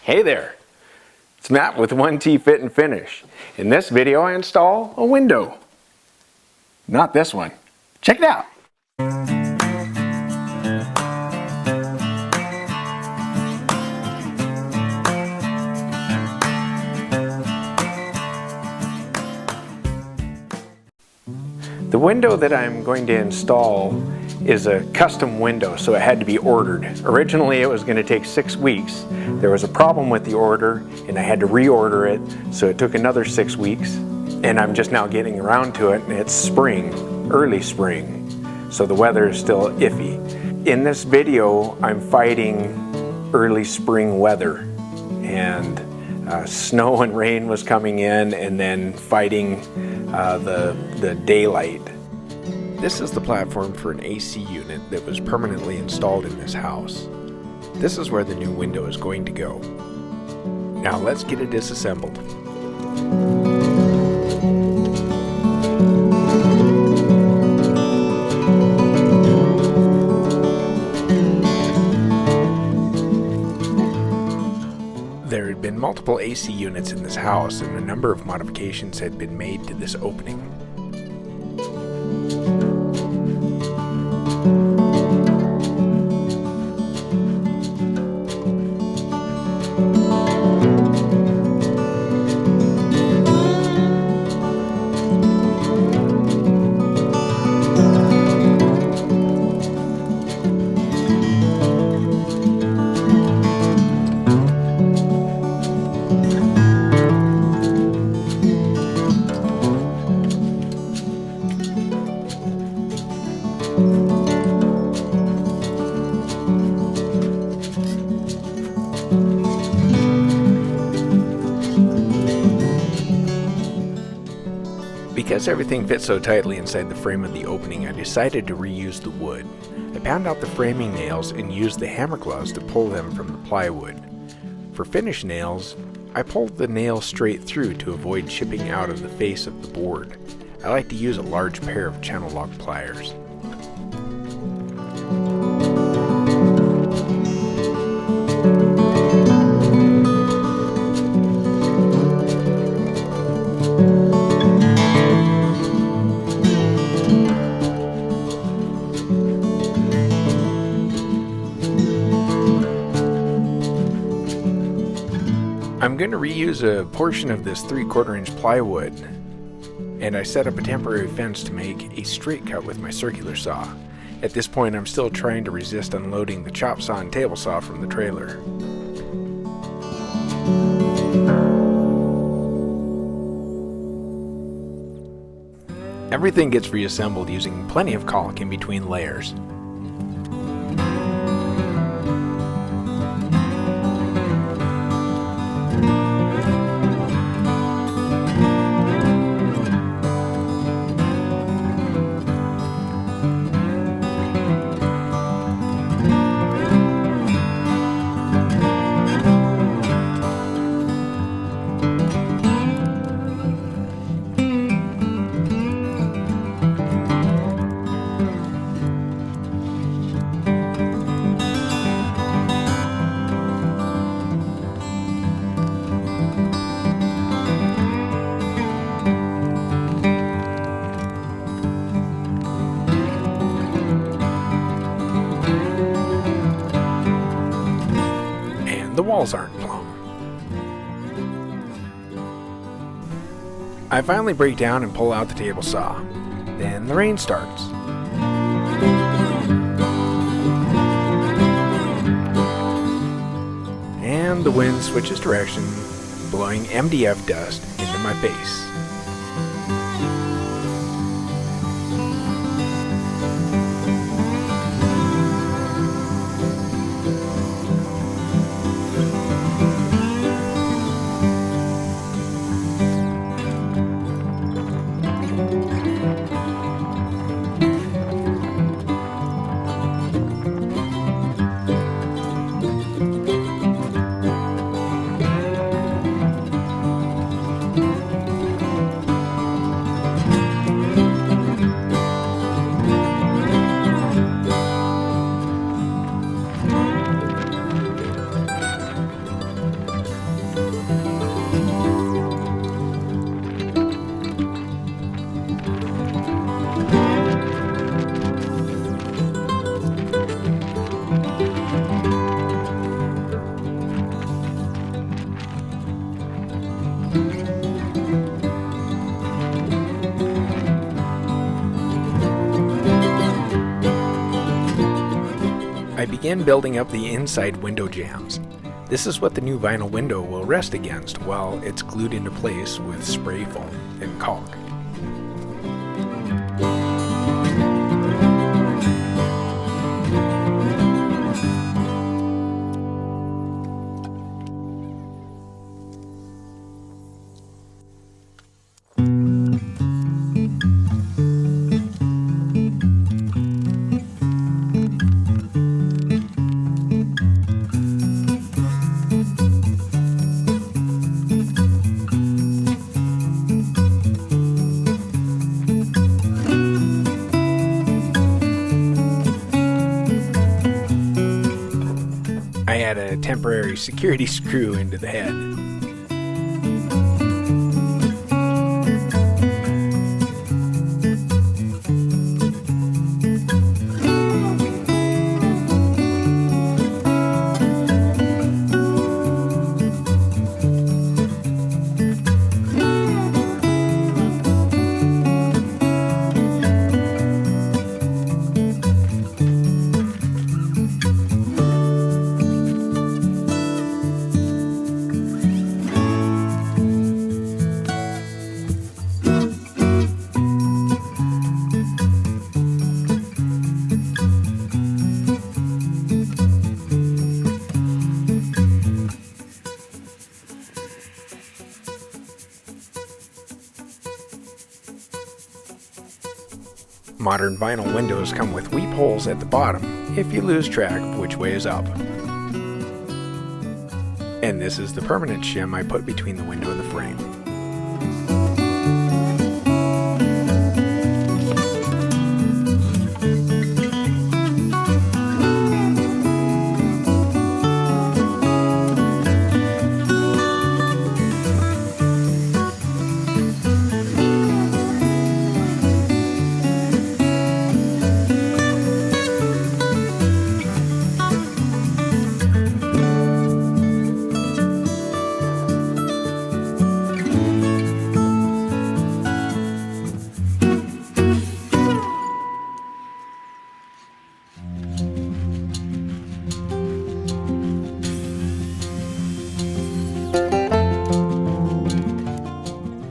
Hey there, it's Matt with 1T Fit and Finish. In this video I install a window. Not this one. Check it out. The window that I'm going to install is a custom window, so it had to be ordered. Originally it was going to take 6 weeks. There was a problem with the order and I had to reorder it, so it took another 6 weeks, and I'm just now getting around to it, and it's spring, early spring, so the weather is still iffy. In this video I'm fighting early spring weather, and snow and rain was coming in, and then fighting the daylight. This is the platform for an AC unit that was permanently installed in this house. This is where the new window is going to go. Now let's get it disassembled. There had been multiple AC units in this house, and a number of modifications had been made to this opening. Because everything fits so tightly inside the frame of the opening, I decided to reuse the wood. I pounded out the framing nails and used the hammer claws to pull them from the plywood. For finish nails, I pulled the nail straight through to avoid chipping out of the face of the board. I like to use a large pair of channel lock pliers. I'm going to reuse a portion of this 3/4 inch plywood, and I set up a temporary fence to make a straight cut with my circular saw. At this point I'm still trying to resist unloading the chop saw and table saw from the trailer. Everything gets reassembled using plenty of caulk in between layers. The walls aren't plumb. I finally break down and pull out the table saw. Then the rain starts. And the wind switches direction, blowing MDF dust into my face. begin building up the inside window jambs. This is what the new vinyl window will rest against while it's glued into place with spray foam and caulk. I add a temporary security screw into the head. Modern vinyl windows come with weep holes at the bottom if you lose track of which way is up. And this is the permanent shim I put between the window and the frame.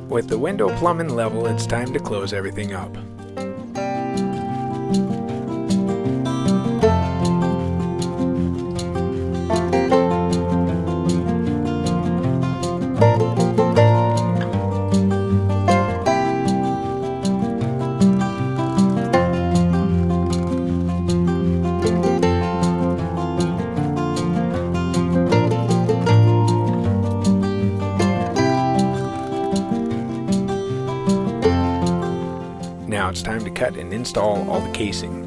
With the window plumbing level, it's time to close everything up. Now it's time to cut and install all the casing.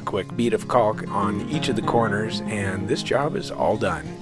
quick bead of caulk on each of the corners, and this job is all done.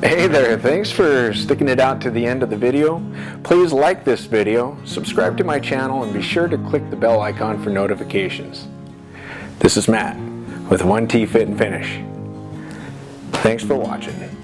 Hey there, thanks for sticking it out to the end of the video. Please like this video, subscribe to my channel, and be sure to click the bell icon for notifications. This is Matt with 1T Fit and Finish. Thanks for watching.